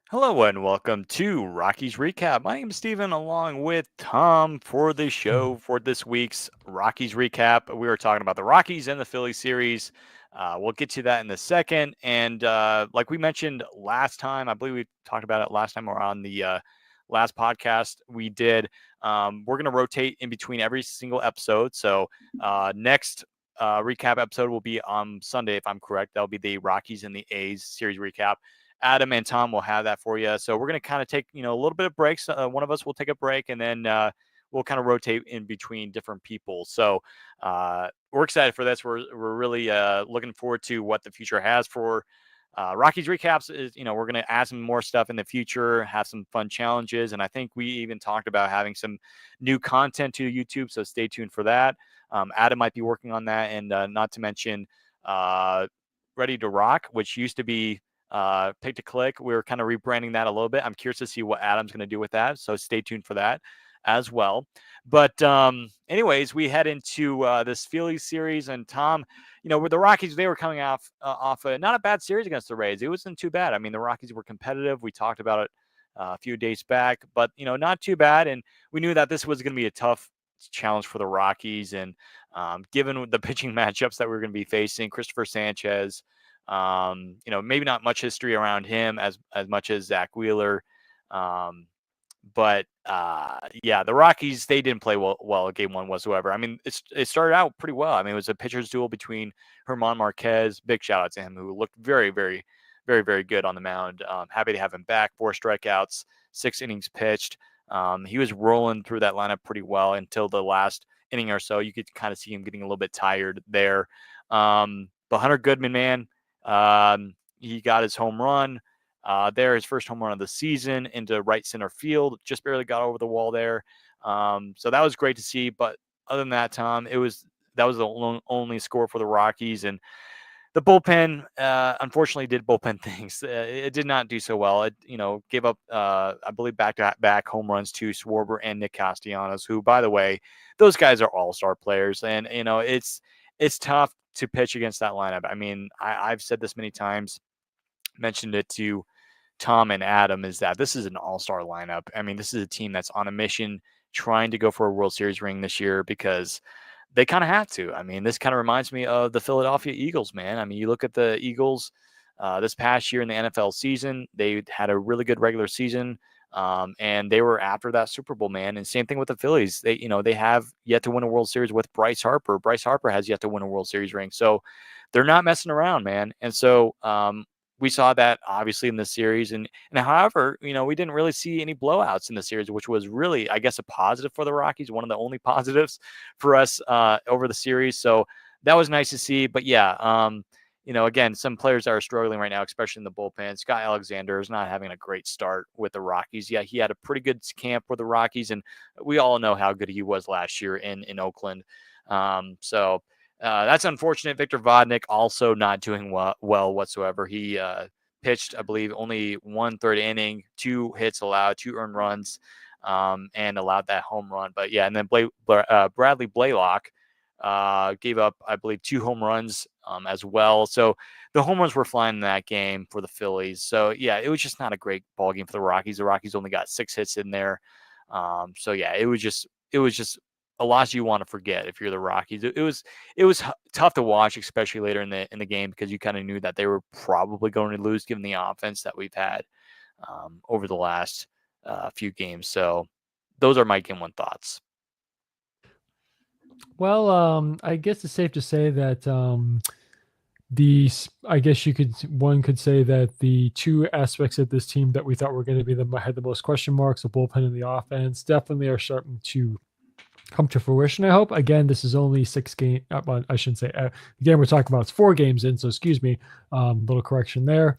Hello and welcome to Rockies Recap. My name is Steven, along with Tom for the show for this week's Rockies Recap. We were talking about the Rockies and the Phillies series. We'll get to that in a second. And like we mentioned last time, I believe we talked about it last time or on the last podcast we did. We're going to rotate in between every single episode. So next recap episode will be on Sunday, if I'm correct. That'll be the Rockies and the A's series recap. Adam and Tom will have that for you. So we're going to kind of take, a little bit of breaks. One of us will take a break, and then we'll kind of rotate in between different people. So we're excited for this. We're really looking forward to what the future has for Rockies recaps. Is we're going to add some more stuff in the future, have some fun challenges, and I think we even talked about having some new content to YouTube. So stay tuned for that. Adam might be working on that, and not to mention Ready to Rock, which used to be Pick to Click. We're kind of rebranding that a little bit. I'm curious to see what Adam's going to do with that. So stay tuned for that as well. But anyways, we head into this Phillies series, and Tom, with the Rockies, they were coming off not a bad series against the Rays. It wasn't too bad. I mean, the Rockies were competitive. We talked about it a few days back, but not too bad. And we knew that this was going to be a tough challenge for the Rockies. And given the pitching matchups that we're going to be facing, Christopher Sanchez, maybe not much history around him as much as Zach Wheeler. But the Rockies, they didn't play well game one whatsoever. I mean, it started out pretty well. I mean, it was a pitcher's duel between German Marquez. Big shout out to him, who looked very, very, very, very good on the mound. Happy to have him back. 4 strikeouts, 6 innings pitched. He was rolling through that lineup pretty well until the last inning or so. You could kind of see him getting a little bit tired there. But Hunter Goodman, man, he got his home run there, his first home run of the season into right center field, just barely got over the wall there. So that was great to see. But other than that, Tom, that was the only score for the Rockies. And the bullpen, unfortunately, did bullpen things. It did not do so well. It, gave up, I believe, back-to-back home runs to Schwarber and Nick Castellanos, who, by the way, those guys are all-star players. And, it's tough to pitch against that lineup. I mean, I've said this many times, mentioned it to Tom and Adam, is that this is an all-star lineup. I mean, this is a team that's on a mission trying to go for a World Series ring this year because they kind of have to. I mean, this kind of reminds me of the Philadelphia Eagles, man. I mean, you look at the Eagles this past year in the NFL season, they had a really good regular season. And they were after that Super Bowl, man. And same thing with the Phillies. They have yet to win a World Series with Bryce Harper. Bryce Harper has yet to win a World Series ring. So they're not messing around, man. And so we saw that obviously in the series. And however, we didn't really see any blowouts in the series, which was really, I guess, a positive for the Rockies. One of the only positives for us over the series. So that was nice to see. But yeah, again, some players that are struggling right now, especially in the bullpen. Scott Alexander is not having a great start with the Rockies. Yeah, he had a pretty good camp with the Rockies, and we all know how good he was last year in Oakland. So that's unfortunate. Victor Vodnik also not doing well whatsoever. He pitched, I believe, only 1/3 inning, 2 hits allowed, 2 earned runs, and allowed that home run. But yeah, and then Bradley Blaylock gave up, I believe, 2 home runs as well. So the home runs were flying in that game for the Phillies. So yeah, it was just not a great ball game for the Rockies. The Rockies only got 6 hits in there. So yeah, it was just a loss you want to forget if you're the Rockies. It was tough to watch, especially later in the game, because you kind of knew that they were probably going to lose given the offense that we've had over the last few games. So those are my game one thoughts. Well, I guess it's safe to say that one could say that the 2 aspects of this team that we thought were going to had the most question marks, the bullpen and the offense, definitely are starting to come to fruition, I hope. Again, this is only 6 games. I shouldn't say. Again, we're talking about it's 4 games in, so excuse me. Little correction there.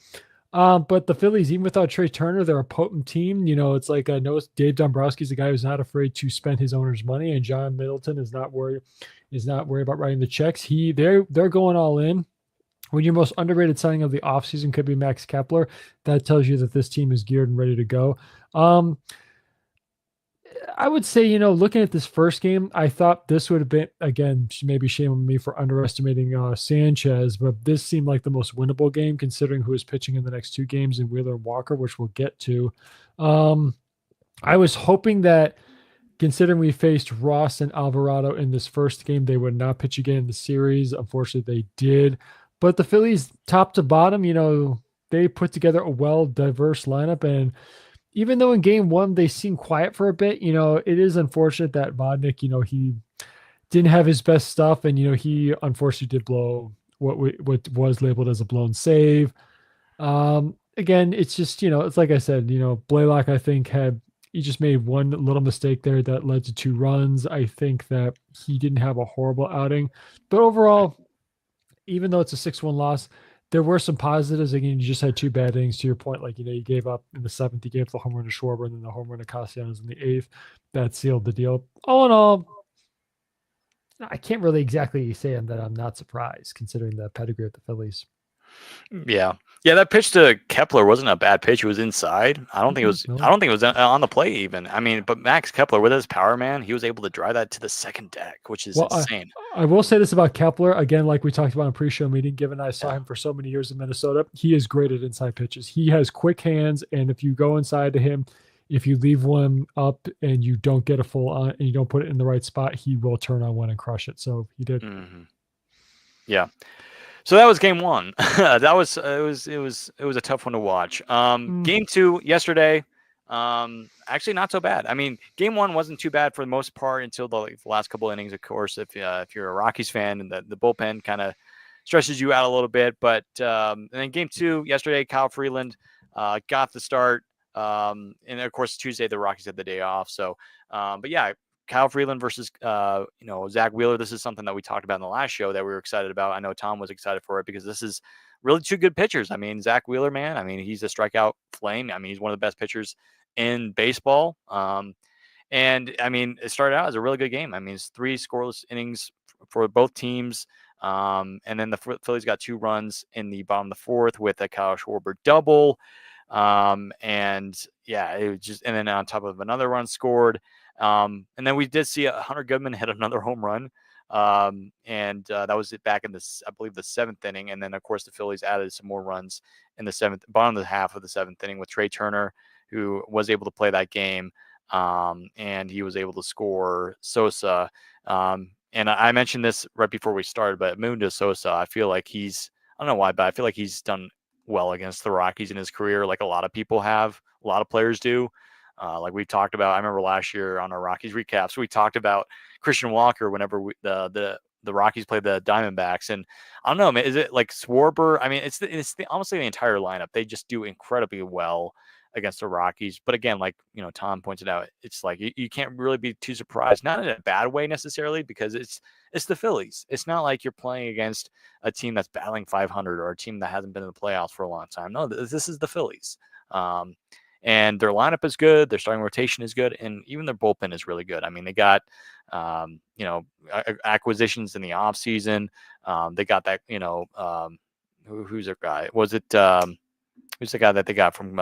But the Phillies, even without Trey Turner, they're a potent team. It's like I know Dave Dombrowski's a guy who's not afraid to spend his owner's money, and John Middleton is not worried about writing the checks. They're going all in. When your most underrated signing of the offseason could be Max Kepler, that tells you that this team is geared and ready to go. I would say, looking at this first game, I thought this would have been, again, maybe shame on me for underestimating Sanchez, but this seemed like the most winnable game considering who is pitching in the next two games in Wheeler and Walker, which we'll get to. Um, I was hoping that considering we faced Ross and Alvarado in this first game, they would not pitch again in the series. Unfortunately, they did. But the Phillies, top to bottom, they put together a well diverse lineup. And even though in game one they seemed quiet for a bit, it is unfortunate that Vodnik, he didn't have his best stuff. And, he unfortunately did blow what was labeled as a blown save. Again, it's just, it's like I said, Blaylock, I think he just made one little mistake there that led to 2 runs. I think that he didn't have a horrible outing, but overall, even though it's a 6-1 loss, there were some positives. Again, you just had 2 bad innings to your point. Like, you gave up in the 7th, you gave the home run to Schwarber and then the home run to Castellanos in the 8th. That sealed the deal. All in all, I can't really exactly say that I'm not surprised considering the pedigree of the Phillies. Yeah. Yeah, that pitch to Kepler wasn't a bad pitch. It was inside. I don't think it was. No. I don't think it was on the plate even. I mean, but Max Kepler with his power, man, he was able to drive that to the second deck, which is insane. I will say this about Kepler again, like we talked about in pre-show meeting. Given I saw Yeah. him for so many years in Minnesota, he is great at inside pitches. He has quick hands, and if you go inside to him, if you leave one up and you don't get a full on and you don't put it in the right spot, he will turn on one and crush it. So he did. Yeah. So that was game one. That was it was a tough one to watch. Game two yesterday, actually not so bad. I mean, game one wasn't too bad for the most part until the last couple innings. Of course, if you're a Rockies fan and the bullpen kind of stresses you out a little bit, but and then game two yesterday, Kyle Freeland got the start, and of course Tuesday the Rockies had the day off. So, but yeah. Kyle Freeland versus, Zach Wheeler. This is something that we talked about in the last show that we were excited about. I know Tom was excited for it because this is really 2 good pitchers. I mean, Zach Wheeler, man, I mean, he's a strikeout flame. I mean, he's one of the best pitchers in baseball. And I mean, it started out as a really good game. I mean, it's 3 scoreless innings for both teams. And then the Phillies got 2 runs in the bottom of the 4th with a Kyle Schwarber double. And yeah, it was just, and then on top of another run scored. And then we did see Hunter Goodman hit another home run. And that was it back in this, I believe, the 7th inning. And then, of course, the Phillies added some more runs in the bottom of the half of the 7th inning with Trey Turner, who was able to play that game. And he was able to score Sosa. And I mentioned this right before we started, but Mundo Sosa, I feel like I don't know why, but I feel like he's done well against the Rockies in his career, like a lot of people have, a lot of players do. Like we talked about, I remember last year on our Rockies recaps, we talked about Christian Walker whenever the Rockies played the Diamondbacks, and I don't know, man, is it like Schwarber? I mean, it's honestly the entire lineup. They just do incredibly well against the Rockies. But again, like Tom pointed out, it's like you can't really be too surprised, not in a bad way necessarily, because it's the Phillies. It's not like you're playing against a team that's battling 500 or a team that hasn't been in the playoffs for a long time. No, this is the Phillies. And their lineup is good. Their starting rotation is good. And even their bullpen is really good. I mean, they got, acquisitions in the offseason. They got that, who's their guy? Was it, who's the guy that they got from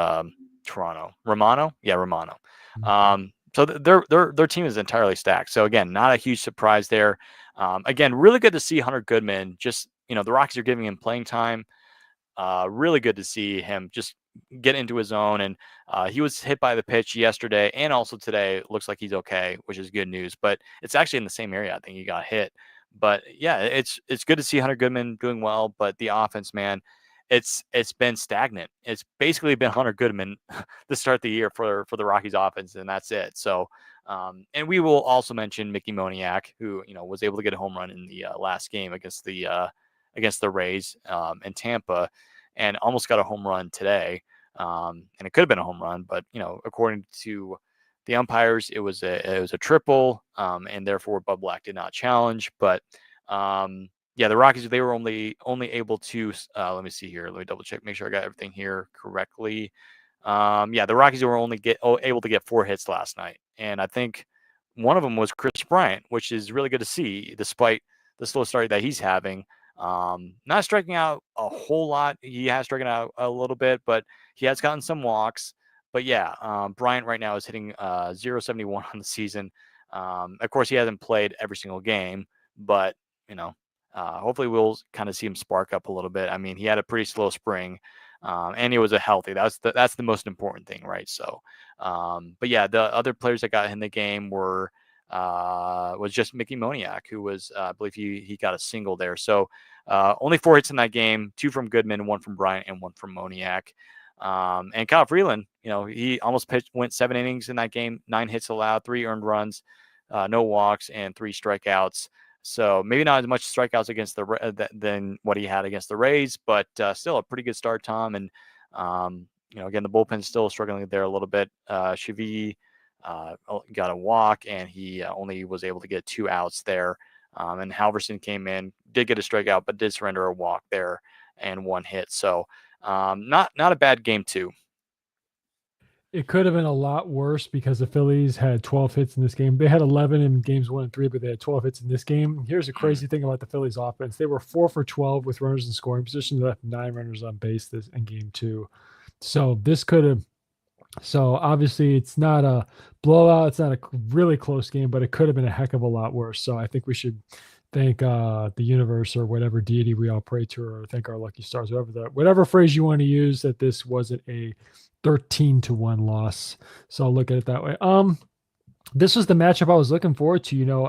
Toronto? Romano? Yeah, Romano. So their team is entirely stacked. So again, not a huge surprise there. Again, really good to see Hunter Goodman. Just, the Rockies are giving him playing time. Really good to see him just get into his own. And he was hit by the pitch yesterday and also today. It looks like he's okay, which is good news. But it's actually in the same area. I think he got hit. But yeah, it's good to see Hunter Goodman doing well. But the offense, man, it's been stagnant. It's basically been Hunter Goodman to start the year for the Rockies offense, and that's it. So, and we will also mention Mickey Moniak, who was able to get a home run in the last game against the Rays in Tampa, and almost got a home run today. And it could have been a home run, but according to the umpires, it was a triple, and therefore Bud Black did not challenge. But yeah, the Rockies, they were only able to let me see here. Let me double check, make sure I got everything here correctly. Yeah, the Rockies were only able to get 4 hits last night, and I think one of them was Chris Bryant, which is really good to see, despite the slow start that he's having. Not striking out a whole lot. He has striking out a little bit, but he has gotten some walks. But yeah, Bryant right now is hitting 0.71 on the season. Of course, he hasn't played every single game, but you know, hopefully we'll kind of see him spark up a little bit. I mean, he had a pretty slow spring, and he was a healthy. That's the most important thing, right? So, but yeah, the other players that got in the game was just Mickey Moniak, who was I believe he got a single there. So only 4 hits in that game, 2 from Goodman, 1 from Bryant, and 1 from Moniak. And Kyle Freeland, he almost went 7 innings in that game, 9 hits allowed, 3 earned runs, no walks, and 3 strikeouts. So maybe not as much strikeouts against than what he had against the Rays, but still a pretty good start, Tom. And again, the bullpen's still struggling there a little bit. Chevy got a walk, and he only was able to get 2 outs there. And Halverson came in, did get a strikeout, but did surrender a walk there and 1 hit. So not a bad game too. It could have been a lot worse because the Phillies had 12 hits in this game. They had 11 in games 1 and 3, but they had 12 hits in this game. Here's the crazy thing about the Phillies offense. They were 4 for 12 with runners in scoring position. They left 9 runners on base in game 2. So this could have So obviously it's not a blowout. It's not a really close game, but it could have been a heck of a lot worse. So I think we should thank the universe or whatever deity we all pray to, or thank our lucky stars, whatever phrase you want to use, that this wasn't a 13-1 loss. So I'll look at it that way. This was the matchup I was looking forward to.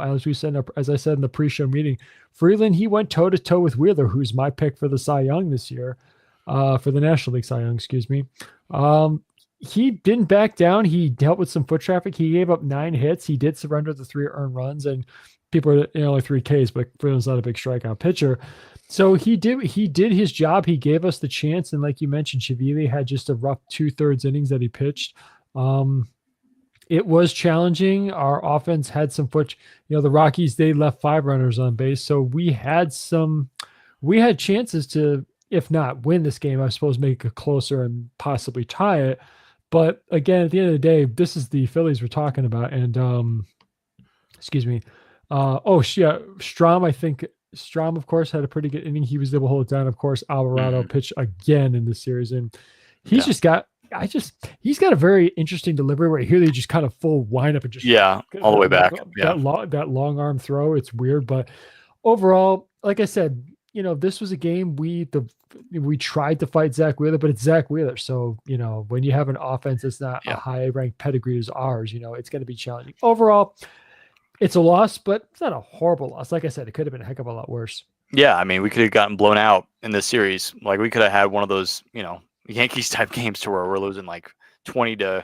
As I said in the pre-show meeting, Freeland, he went toe to toe with Wheeler, who's my pick for the Cy Young this year, for the National League Cy Young, excuse me. He didn't back down. He dealt with some foot traffic. He gave up 9 hits. He did surrender the 3 earned runs, and people are only 3 Ks, but Freeland's not a big strikeout pitcher. So he did his job. He gave us the chance. And like you mentioned, Chivili had just a rough 2/3 innings that he pitched. It was challenging. Our offense had some the Rockies, they left 5 runners on base. So we had chances to, if not win this game, I suppose make it closer and possibly tie it. But again, at the end of the day, this is the Phillies we're talking about. And excuse me. Strom, I think Strom, of course, had a pretty good inning. He was able to hold it down. Of course, Alvarado pitched again in this series. And he's got a very interesting delivery where here they just kind of full windup and just all the way back. That long arm throw. It's weird, but overall, like I said, this was a game we tried to fight Zach Wheeler, but it's Zach Wheeler. So, when you have an offense that's not a high ranked pedigree as ours, it's going to be challenging. Overall, it's a loss, but it's not a horrible loss. Like I said, it could have been a heck of a lot worse. Yeah, I mean, we could have gotten blown out in this series. Like, we could have had one of those, Yankees type games to where we're losing like 20-5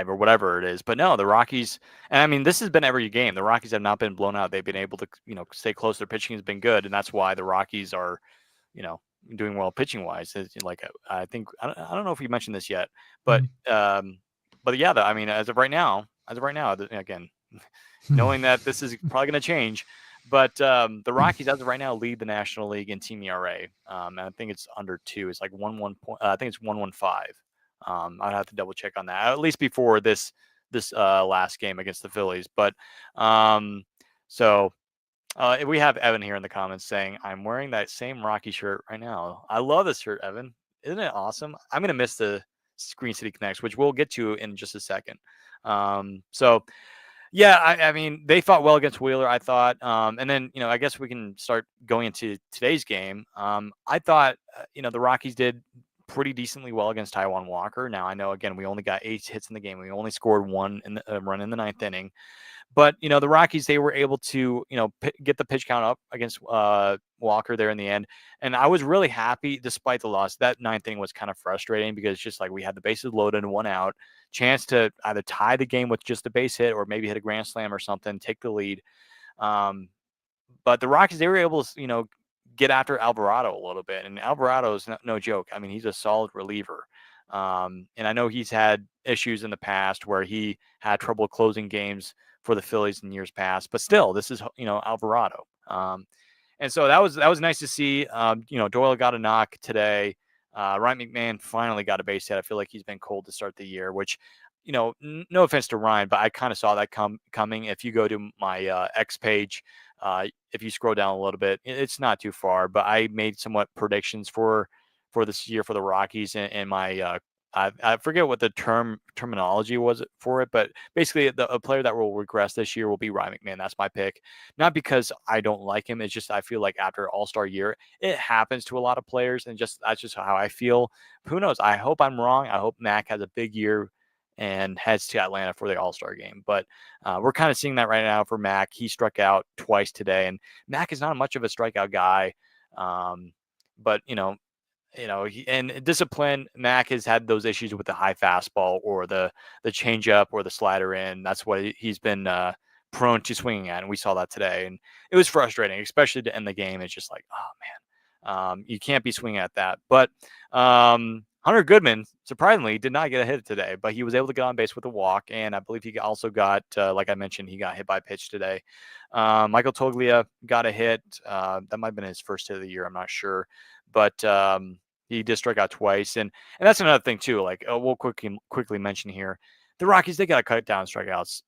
or whatever it is. But no, the Rockies, and I mean, this has been every game. The Rockies have not been blown out. They've been able to, stay close. Their pitching has been good, and that's why the Rockies are, doing well pitching wise. Like, I think I don't know if we mentioned this yet, but yeah, I mean, as of right now, again, knowing that this is probably going to change. But the Rockies, as of right now, lead the National League in team ERA. And I think it's under 2. It's like 1.1 point. I think it's 1.15. I'd have to double check on that, at least before this last game against the Phillies. But we have Evan here in the comments saying, "I'm wearing that same Rocky shirt right now. I love this shirt, Evan. Isn't it awesome? I'm gonna miss the Green City Connects, which we'll get to in just a second. Yeah, I mean, they fought well against Wheeler, I thought. And then, I guess we can start going into today's game. I thought, the Rockies did pretty decently well against Taijuan Walker. Now, I know, again, we only got 8 hits in the game. We only scored 1 run in the 9th inning. But, the Rockies, they were able to, get the pitch count up against Walker there in the end. And I was really happy despite the loss. That 9th inning was kind of frustrating because it's just like we had the bases loaded and 1 out, chance to either tie the game with just a base hit or maybe hit a grand slam or something, take the lead. But the Rockies, they were able to, get after Alvarado a little bit. And Alvarado is no joke. I mean, he's a solid reliever. And I know he's had issues in the past where he had trouble closing games for the Phillies in years past, but still, this is, Alvarado. And so that was nice to see. Doyle got a knock today. Ryan McMahon finally got a base hit. I feel like he's been cold to start the year, which, no offense to Ryan, but I kind of saw that coming. If you go to my X page, if you scroll down a little bit, it's not too far, but I made somewhat predictions for this year for the Rockies in my I forget what the terminology was for it, but basically a player that will regress this year will be Ryan McMahon. That's my pick. Not because I don't like him. It's just I feel like after All-Star year, it happens to a lot of players, and just that's just how I feel. Who knows? I hope I'm wrong. I hope Mac has a big year and heads to Atlanta for the All-Star game. But we're kind of seeing that right now for Mac. He struck out twice today, and Mac is not much of a strikeout guy. Um, but and discipline. Mac has had those issues with the high fastball or the changeup or the slider in. That's what he's been prone to swinging at, and we saw that today. And it was frustrating, especially to end the game. It's just like, oh man, you can't be swinging at that. But Hunter Goodman surprisingly did not get a hit today, but he was able to get on base with a walk, and I believe he also got, like I mentioned, he got hit by a pitch today. Michael Toglia got a hit. That might have been his first hit of the year. I'm not sure, but he did strike out twice, and that's another thing too. Like we'll quickly mention here, the Rockies, they got to cut down strikeouts.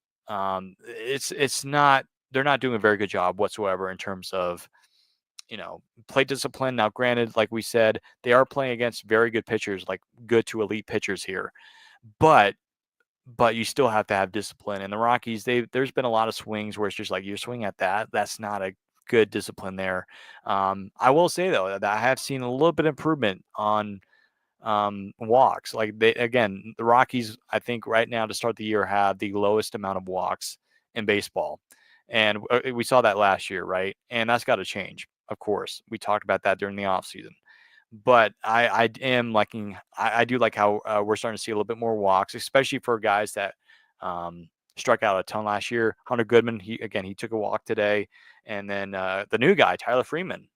It's not, they're not doing a very good job whatsoever in terms of play discipline. Now, granted, like we said, they are playing against very good pitchers, like good to elite pitchers here, but you still have to have discipline. And the Rockies, there's been a lot of swings where it's just like you're swinging at that. That's not a good discipline there. I will say though that I have seen a little bit of improvement on walks. Like the Rockies, I think right now to start the year have the lowest amount of walks in baseball, and we saw that last year, right? And that's got to change. Of course, we talked about that during the offseason. But I am liking. I do like how we're starting to see a little bit more walks, especially for guys that struck out a ton last year. Hunter Goodman, he took a walk today, and then the new guy Tyler Freeman.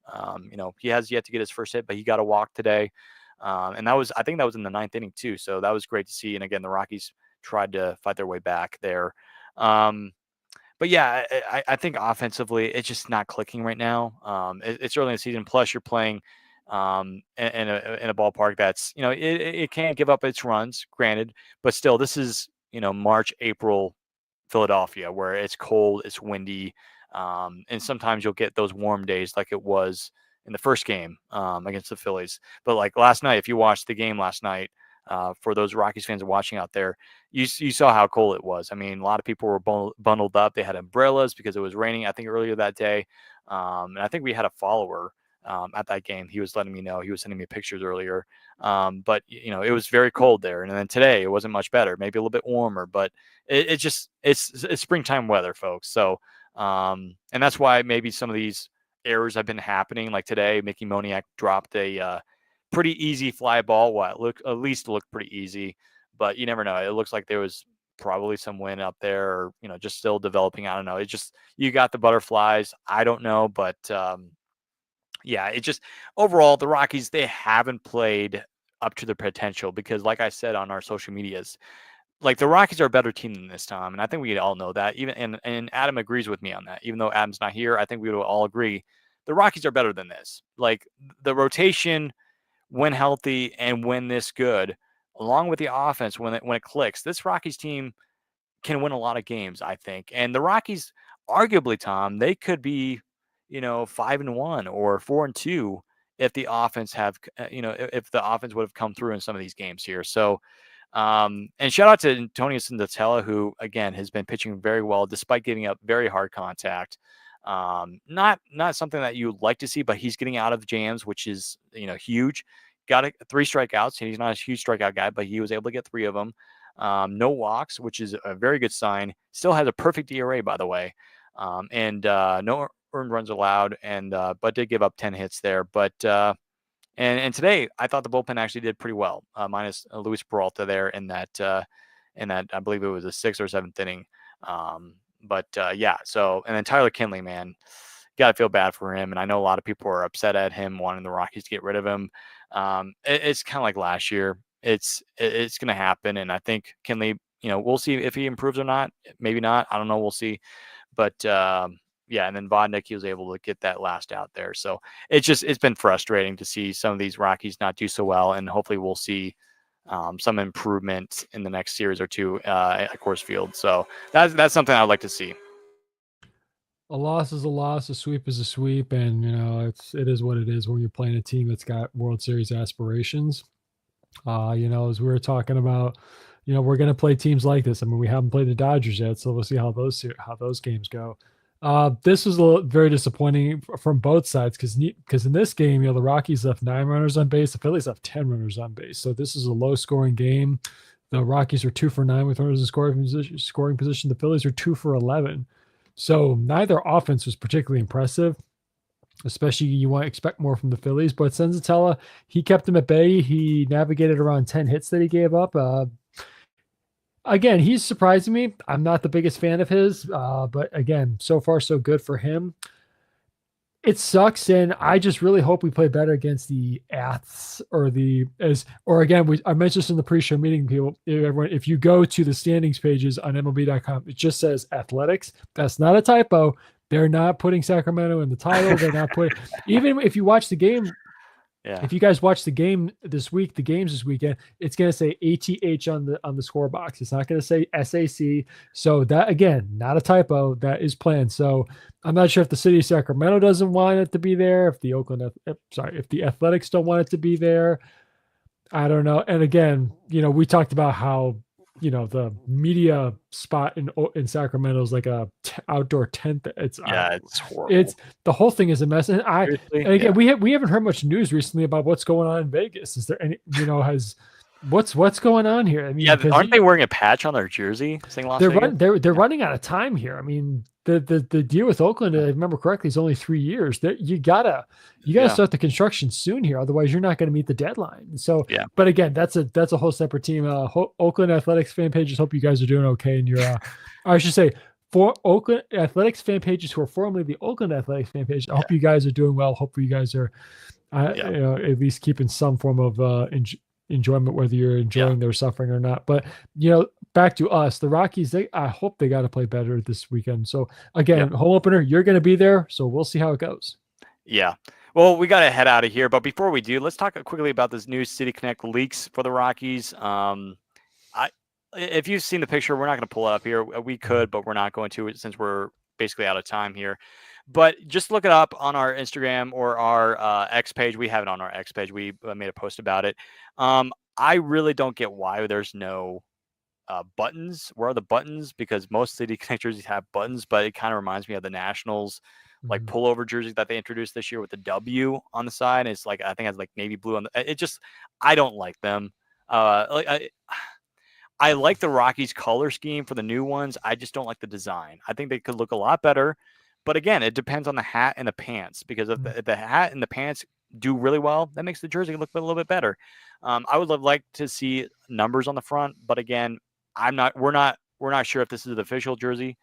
He has yet to get his first hit, but he got a walk today, and I think that was in the ninth inning too. So that was great to see. And again, the Rockies tried to fight their way back there. But yeah, I think offensively, it's just not clicking right now. It's early in the season. Plus, you're playing in a ballpark that's it can give up its runs, granted, but still, this is March, April, Philadelphia, where it's cold, it's windy, and sometimes you'll get those warm days like it was in the first game against the Phillies. But like last night, if you watched the game last night, for those Rockies fans watching out there, you saw how cold it was. I mean, a lot of people were bundled up. They had umbrellas because it was raining, I think, earlier that day. And I think we had a follower at that game. He was letting me know. He was sending me pictures earlier. But it was very cold there. And then today it wasn't much better, maybe a little bit warmer, but it's springtime weather, folks. So, and that's why maybe some of these errors have been happening. Like today, Mickey Moniak dropped a pretty easy fly ball. Well, at least looked pretty easy, but you never know. It looks like there was probably some wind up there, or just still developing. I don't know. It just, you got the butterflies. I don't know, but yeah, it just, overall, the Rockies, they haven't played up to their potential because, like I said on our social medias, like the Rockies are a better team than this time, and I think we all know that. Even and Adam agrees with me on that. Even though Adam's not here, I think we would all agree the Rockies are better than this. Like the rotation, when healthy and when this good, along with the offense when it clicks, this Rockies team can win a lot of games, I think. And the Rockies, arguably, Tom, they could be, 5-1 or 4-2 if the offense if the offense would have come through in some of these games here. So, and shout out to Antonio Sindotella, who again has been pitching very well despite giving up very hard contact. Not something that you like to see, but he's getting out of jams, which is huge. Got three strikeouts, and he's not a huge strikeout guy, but he was able to get three of them. No walks, which is a very good sign. Still has a perfect ERA, by the way, and no earned runs allowed, and but did give up 10 hits there. But and today I thought the bullpen actually did pretty well, minus Luis Peralta there in that I believe it was the sixth or seventh inning. But yeah, so and then Tyler Kinley, man, got to feel bad for him, and I know a lot of people are upset at him wanting the Rockies to get rid of him. It's kind of like last year. It's going to happen, and I think Kinley, we'll see if he improves or not. Maybe not. I don't know. We'll see. But yeah, and then Vodnik, he was able to get that last out there. So it's been frustrating to see some of these Rockies not do so well, and hopefully we'll see some improvement in the next series or two at Coors Field. So that's something I'd like to see. A loss is a loss, a sweep is a sweep, and it is what it is when you're playing a team that's got World Series aspirations. As we were talking about, we're going to play teams like this. I mean, we haven't played the Dodgers yet, so we'll see how those games go. This was very disappointing from both sides because in this game, the Rockies left 9 runners on base, the Phillies left 10 runners on base. So this is a low scoring game. The Rockies are 2 for 9 with runners in scoring position. The Phillies are 2 for 11. So neither offense was particularly impressive. Especially you want to expect more from the Phillies, but Senzatella, he kept them at bay. He navigated around 10 hits that he gave up. Again, he's surprising me. I'm not the biggest fan of his, but again, so far so good for him. It sucks, and I just really hope we play better against the Aths I mentioned this in the pre-show meeting. People, everyone, if you go to the standings pages on MLB.com, it just says Athletics. That's not a typo. They're not putting Sacramento in the title. They're not putting even if you watch the game. Yeah. If you guys watch the games this weekend, it's going to say ATH on the score box. It's not going to say SAC. So that again, not a typo. That is planned. So I'm not sure if the city of Sacramento doesn't want it to be there. If the Athletics don't want it to be there, I don't know. And again, we talked about how the media spot in Sacramento is like a outdoor tent. It's horrible. It's the whole thing is a mess. And again, yeah. we haven't heard much news recently about what's going on in Vegas. Is there any what's going on here? I mean, aren't they wearing a patch on their jersey saying Las Vegas? They're running out of time here. I mean, the deal with Oakland, if I remember correctly, is only 3 years. You gotta start the construction soon here, otherwise you're not going to meet the deadline. So, but again, that's a whole separate team. Oakland Athletics fan pages, hope you guys are doing okay. And I should say, for Oakland Athletics fan pages who are formerly the Oakland Athletics fan page, I hope you guys are doing well. Hopefully, you guys are at least keeping some form of enjoyment, whether you're enjoying their suffering or not. But back to us, the Rockies, I hope they got to play better this weekend. So again, home opener, you're going to be there, so we'll see how it goes. Yeah. Well, we got to head out of here, but before we do, let's talk quickly about this new City Connect leaks for the Rockies. If you've seen the picture, we're not going to pull it up here. We could, but we're not going to since we're basically out of time here. But just look it up on our Instagram or our X page. We have it on our X page. We made a post about it. I really don't get why there's no buttons. Where are the buttons? Because most City Connect jerseys have buttons, but it kind of reminds me of the Nationals like pullover jersey that they introduced this year with the W on the side. It's like, I think it has like navy blue on the, I don't like them. I like the Rockies color scheme for the new ones. I just don't like the design. I think they could look a lot better. But again, it depends on the hat and the pants, because if the hat and the pants do really well, that makes the jersey look a little bit better. I would like to see numbers on the front, but again, we're not sure if this is the official jersey,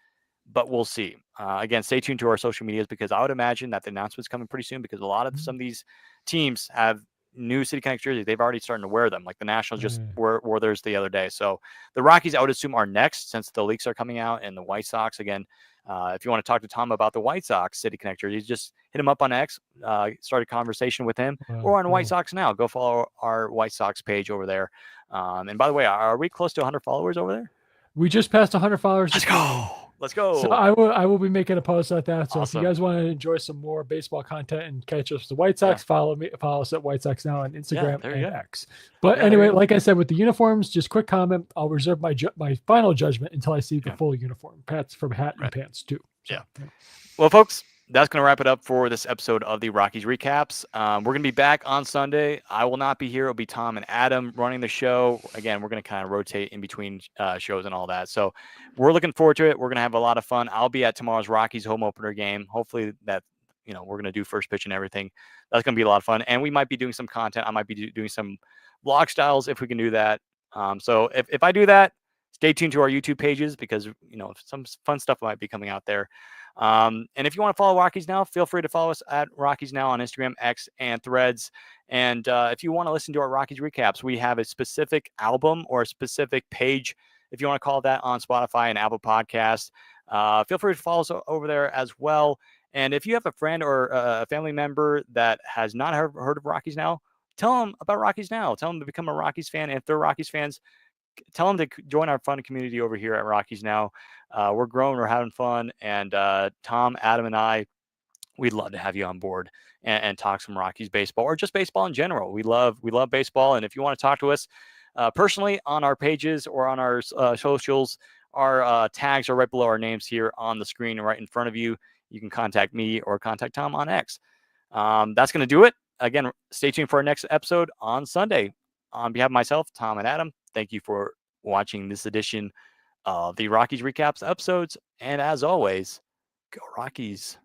but we'll see. Again, stay tuned to our social medias, because I would imagine that the announcement's coming pretty soon, because a lot of some of these teams have new City Connect jerseys. They've already started to wear them. Like the Nationals just wore theirs the other day. So the Rockies, I would assume, are next, since the leaks are coming out, and the White Sox again. If you want to talk to Tom about the White Sox City Connect jerseys, just hit him up on X, start a conversation with him, or on White Sox Now. Go follow our White Sox page over there. And by the way, are we close to 100 followers over there? We just passed 100 followers. Let's go. So I will be making a post like that. So if you guys want to enjoy some more baseball content and catch us the White Sox, follow us at White Sox Now on Instagram and X. But anyway, like I said, with the uniforms, just quick comment. I'll reserve my final judgment until I see the full uniform. Hats from hat and pants too. So, Well, folks, that's going to wrap it up for this episode of the Rockies Recaps. We're going to be back on Sunday. I will not be here. It'll be Tom and Adam running the show. Again, we're going to kind of rotate in between shows and all that. So we're looking forward to it. We're going to have a lot of fun. I'll be at tomorrow's Rockies home opener game. Hopefully that, we're going to do first pitch and everything. That's going to be a lot of fun. And we might be doing some content. I might be doing some vlog styles if we can do that. So if I do that, stay tuned to our YouTube pages, because, some fun stuff might be coming out there. And if you want to follow Rockies Now, feel free to follow us at Rockies Now on Instagram, X, and Threads. And if you want to listen to our Rockies recaps, we have a specific album or a specific page, if you want to call that, on Spotify and Apple Podcasts. Feel free to follow us over there as well. And if you have a friend or a family member that has not heard of Rockies Now, tell them about Rockies Now. Tell them to become a Rockies fan. And if they're Rockies fans, tell them to join our fun community over here at Rockies Now. We're growing, we're having fun, and Tom, Adam, and I, we'd love to have you on board and talk some Rockies baseball or just baseball in general. We love baseball, and if you want to talk to us personally on our pages or on our socials, our tags are right below our names here on the screen and right in front of you. You can contact me or contact Tom on X. That's going to do it. Again, stay tuned for our next episode on Sunday. On behalf of myself, Tom, and Adam, thank you for watching this edition of the Rockies Recaps episodes. And as always, go Rockies.